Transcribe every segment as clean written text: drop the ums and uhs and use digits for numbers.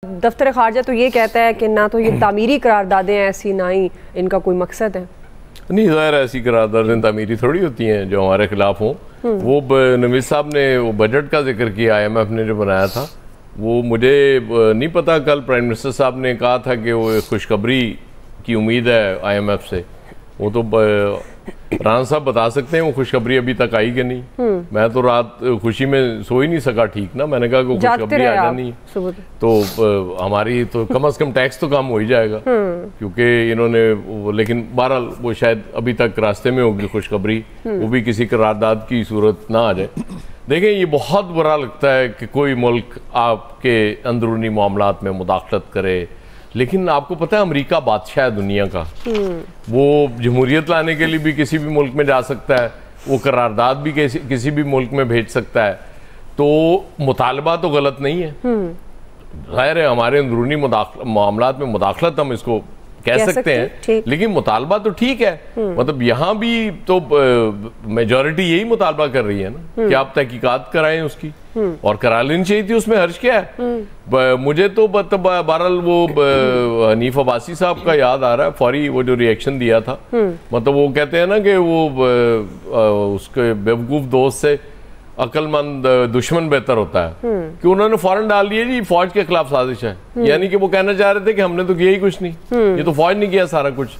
दफ्तर खारजा तो ये कहता है कि ना तो ये तामीरी करारदादें ऐसी ना ही इनका कोई मकसद है। नहीं, ज़ाहिर ऐसी करारदादें तामीरी थोड़ी होती हैं जो हमारे खिलाफ हों। वो नवीद साहब ने वो बजट का जिक्र किया, IMF ने जो बनाया था, वो मुझे नहीं पता। कल प्राइम मिनिस्टर साहब ने कहा था कि वो खुशखबरी की उम्मीद है IMF से। वो तो राना साहब बता सकते हैं वो खुशखबरी अभी तक आई कि नहीं। मैं तो रात खुशी में सो ही नहीं सका ठीक ना। मैंने कहा कि खुशखबरी आ जानी तो हमारी तो कम से कम टैक्स तो कम हो ही जाएगा, क्योंकि इन्होंने लेकिन बहरहाल वो शायद अभी तक रास्ते में होगी खुशखबरी, वो भी किसी करारदाद की सूरत ना आ जाए। देखें, ये बहुत बुरा लगता है कि कोई मुल्क आपके अंदरूनी मामलात में मुदाखलत करे, लेकिन आपको पता है अमेरिका बादशाह है दुनिया का। वो जमहूरियत लाने के लिए भी किसी भी मुल्क में जा सकता है, वो करारदाद भी किसी भी मुल्क में भेज सकता है। तो मुतालबा तो गलत नहीं है। ज़ाहिर है हमारे अंदरूनी मामलात में मुदाखलत हम इसको कह सकते हैं, लेकिन मुतालबा तो ठीक है। मतलब यहाँ भी तो मेजॉरिटी यही मुतालबा कर रही है ना कि आप तहकीकात कराएं उसकी, और करा लेनी चाहिए थी, उसमें हर्ज क्या है। मुझे तो बहरहाल वो हनीफ अब्बासी साहब का याद आ रहा है, फौरी वो जो रिएक्शन दिया था। मतलब वो कहते हैं ना कि वो उसके बेवकूफ़ दोस्त से अक्लमंद दुश्मन बेहतर होता है, कि उन्होंने फौरन डाल दिया जी फौज के खिलाफ साजिश है। यानी कि वो कहना चाह रहे थे कि हमने तो किया ही कुछ नहीं, ये तो फौज ने किया सारा कुछ।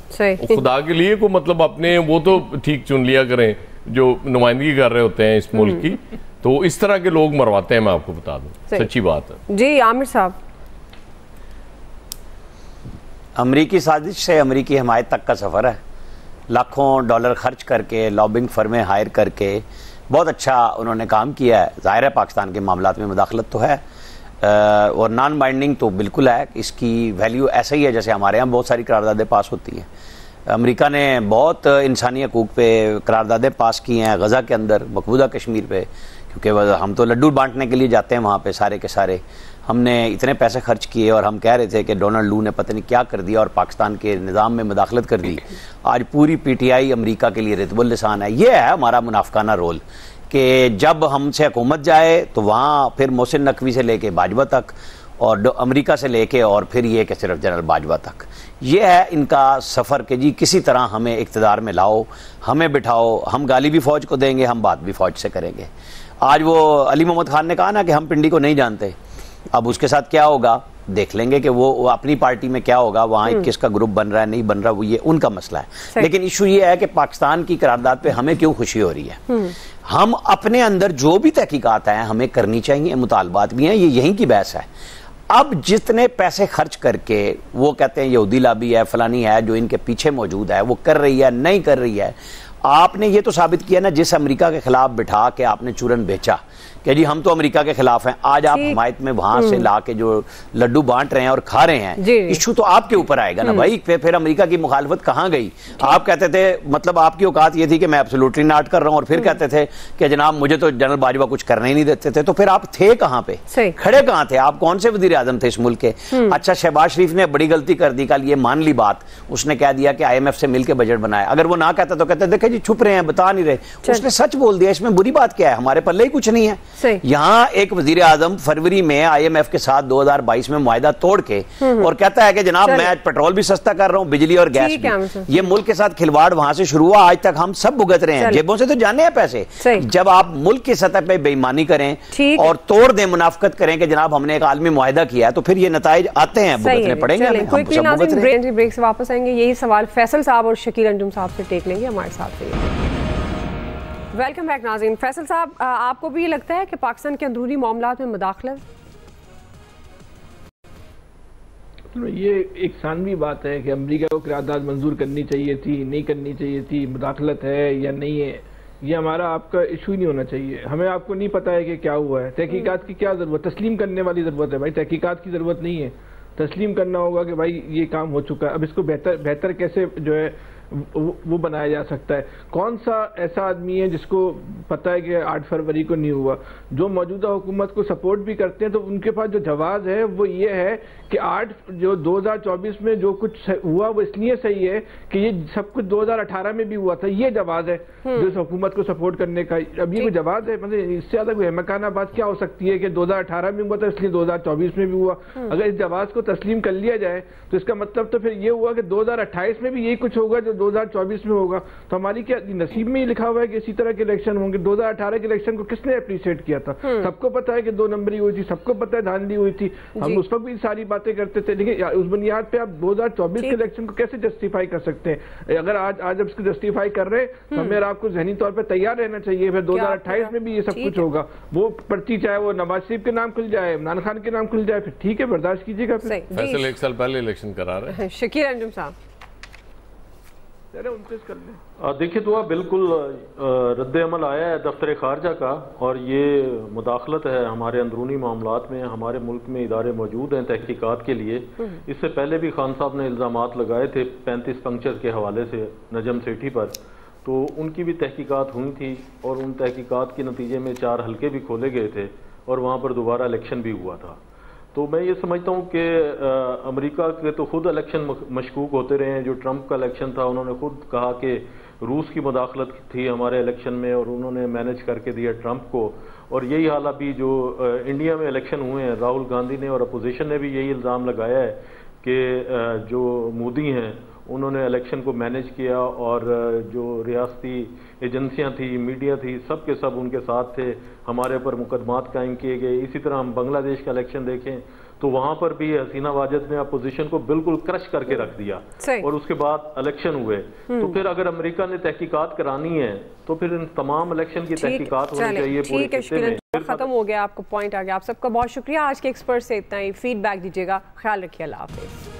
खुदा के लिए को मतलब अपने वो तो ठीक चुन लिया करें जो नुमाइंदगी कर रहे होते हैं इस मुल्क की। तो इस तरह के लोग मरवाते हैं, मैं आपको बता दूं, सच्ची बात है जी। आमिर साहब, अमरीकी साजिश से अमरीकी हमायत तक का सफ़र है। लाखों डॉलर खर्च करके, लॉबिंग फर्में हायर करके बहुत अच्छा उन्होंने काम किया है। ज़ाहिर है पाकिस्तान के मामलात में मुदाखलत तो है, और नॉन बाइंडिंग तो बिल्कुल है। इसकी वैल्यू ऐसा ही है जैसे हमारे यहाँ बहुत सारी करारदादें पास होती हैं। अमेरिका ने बहुत इंसानी हकूक़ पे करारदादें पास की हैं, गज़ा के अंदर, मकबूजा कश्मीर पे, क्योंकि हम तो लड्डू बांटने के लिए जाते हैं वहाँ पे सारे के सारे। हमने इतने पैसे खर्च किए और हम कह रहे थे कि डोनाल्ड लू ने पता नहीं क्या कर दिया और पाकिस्तान के निज़ाम में मुदाखलत कर दी। आज पूरी PTI अमेरिका के लिए रितबुल लिसान है। ये है हमारा मुनाफिकाना रोल कि जब हमसे हुकूमत जाए तो वहाँ फिर मोहसिन नकवी से लेके बाजवा तक, और अमेरिका से लेके और फिर ये कि सिर्फ जनरल बाजवा तक। ये है इनका सफ़र कि जी किसी तरह हमें इक़्तिदार में लाओ, हमें बिठाओ, हम गाली भी फ़ौज को देंगे, हम बात भी फ़ौज से करेंगे। आज वो अली मोहम्मद खान ने कहा ना कि हम पिंडी को नहीं जानते, अब उसके साथ क्या होगा देख लेंगे कि वो अपनी पार्टी में क्या होगा, वहाँ 21 का ग्रुप बन रहा है नहीं बन रहा, वो ये उनका मसला है। लेकिन इशू ये है कि पाकिस्तान की करारदाद पे हमें क्यों खुशी हो रही है। हम अपने अंदर जो भी तहकीकात हैं हमें करनी चाहिए, मुतालबात भी हैं, ये यहीं की बहस है। अब जितने पैसे खर्च करके वो कहते हैं यहूदी लाबी है, फलानी है जो इनके पीछे मौजूद है, वो कर रही है नहीं कर रही है। आपने ये तो साबित किया ना, जिस अमेरिका के खिलाफ बिठा के आपने चूरन बेचा कि जी हम तो अमेरिका के खिलाफ हैं, आज आप हमायत में वहां से ला के जो लड्डू बांट रहे हैं और खा रहे हैं, इशू तो आपके ऊपर आएगा ना भाई। फिर अमेरिका की मुखालफत कहाँ गई। आप कहते थे, मतलब आपकी औकात ये थी कि मैं एब्सोल्युटली नॉट कर रहा हूँ, और फिर कहते थे कि जनाब मुझे तो जनरल बाजवा कुछ करने ही नहीं देते थे। तो फिर आप थे कहाँ पे, खड़े कहाँ थे आप, कौन से वजीर आजम थे इस मुल्क के। अच्छा, शहबाज शरीफ ने बड़ी गलती कर दी कल, ये मान ली बात, उसने कह दिया कि IMF से मिलकर बजट बनाया। अगर वो ना कहता तो कहते देखे जी छुप रहे हैं, बता नहीं रहे। उसने सच बोल दिया, इसमें बुरी बात क्या है, हमारे पल्ले ही कुछ नहीं है। यहाँ एक वजीर आजम फरवरी में IMF के साथ 2022 में मुआहदा तोड़ के और कहता है कि जनाब मैं पेट्रोल भी सस्ता कर रहा हूँ, बिजली और गैस भी। ये मुल्क के साथ खिलवाड़ वहां से शुरू हुआ, आज तक हम सब भुगत रहे हैं, जेबों से तो जाने हैं पैसे। जब आप मुल्क की सतह पे बेईमानी करें और तोड़ दें, मुनाफकत करें कि जनाब हमने एक आलमी मुआहदा किया है, तो फिर ये नताइज आते हैं, भुगतने पड़ेंगे। ब्रेक से वापस आएंगे, यही सवाल फैसल साहब और शकील अंजुम साहब से टेक लेंगे हमारे साथ। वेलकम बैक नाज़रीन। फैसल साहब, आपको भी ये लगता है कि पाकिस्तान के अंदरूनी मामलात में मुदाखलत ये एक सानवी बात है कि अमेरिका को करारदाद मंजूर करनी चाहिए थी, नहीं करनी चाहिए थी, मुदाखलत है या नहीं है, ये हमारा आपका इशू ही नहीं होना चाहिए। हमें आपको नहीं पता है कि क्या हुआ है, तहकीकात की क्या ज़रूरत, तस्लीम करने वाली ज़रूरत है भाई, तहकीकात की ज़रूरत नहीं है। तस्लीम करना होगा कि भाई ये काम हो चुका है, अब इसको बेहतर कैसे जो है वो बनाया जा सकता है। कौन सा ऐसा आदमी है जिसको पता है कि 8 फरवरी को नहीं हुआ? जो मौजूदा हुकूमत को सपोर्ट भी करते हैं तो उनके पास जो जवाब है वो ये है कि 2024 में जो कुछ हुआ वो इसलिए सही है कि ये सब कुछ 2018 में भी हुआ था। ये जवाब है जो इस हुकूमत को सपोर्ट करने का। अब ये कोई जवाब है, मतलब इससे ज्यादा कोई अहमकाना बात क्या हो सकती है कि 2018 में हुआ था इसलिए 2024 में भी हुआ। अगर इस जवाब को तस्लीम कर लिया जाए तो इसका मतलब तो फिर ये हुआ कि 2028 में भी यही कुछ होगा जो 2024 में होगा। तो हमारी क्या नसीब में ही लिखा हुआ है कि इसी तरह के इलेक्शन होंगे? 2018 के इलेक्शन को किसने अप्रिशिएट किया था? सबको पता है कि 2 नंबरी हुई थी, सबको पता है धांधली हुई थी, हम उस पर भी सारी बातें करते थे। लेकिन उस बुनियाद पे आप 2024 के इलेक्शन को कैसे जस्टिफाई कर सकते हैं? अगर आज अब इसको जस्टिफाई कर रहे हैं तो हमें आपको जहनी तौर पर तैयार रहना चाहिए। फिर 2028 में भी ये सब कुछ होगा। वो पर्ची चाहे वो नवाज शरीफ के नाम खुल जाए, इमरान खान के नाम खुल जाए, फिर ठीक है, बर्दाश्त कीजिएगा। फैसल 1 साल पहले इलेक्शन करा रहे हैं। शकीर अंजुम साहब, देखिए दुआ बिल्कुल रद्द अमल आया है दफ्तर खारजा का, और ये मुदाखलत है हमारे अंदरूनी मामलात में। हमारे मुल्क में इदारे मौजूद हैं तहकीकात के लिए। इससे पहले भी खान साहब ने इल्ज़ामात लगाए थे 35 पंक्चर के हवाले से नजम सेठी पर, तो उनकी भी तहकीकात हुई थी और उन तहकीकात के नतीजे में 4 हल्के भी खोले गए थे और वहाँ पर दोबारा इलेक्शन भी हुआ था। तो मैं ये समझता हूँ कि अमेरिका के तो खुद इलेक्शन मशकूक होते रहे हैं। जो ट्रंप का इलेक्शन था उन्होंने खुद कहा कि रूस की मुदाखलत थी हमारे इलेक्शन में और उन्होंने मैनेज करके दिया ट्रंप को। और यही हाल अभी जो इंडिया में इलेक्शन हुए हैं, राहुल गांधी ने और अपोजिशन ने भी यही इल्ज़ाम लगाया है कि जो मोदी हैं उन्होंने इलेक्शन को मैनेज किया और जो रियासती एजेंसियां थी, मीडिया थी, सब के सब उनके साथ थे। हमारे ऊपर मुकदमात कायम किए गए। इसी तरह हम बांग्लादेश का इलेक्शन देखें तो वहां पर भी हसीना वाजिद ने अपोजिशन को बिल्कुल क्रश करके रख दिया और उसके बाद इलेक्शन हुए। तो फिर अगर अमेरिका ने तहकीकात करानी है तो फिर इन तमाम इलेक्शन की तहकीकात होनी चाहिए पूरे किस्से में। खत्म हो गया, आपको पॉइंट आ गया। आप सबका बहुत शुक्रिया। आज के एक्सपर्ट से इतना ही। फीडबैक दीजिएगा। ख्याल रखिए। अल्लाह हाफिज।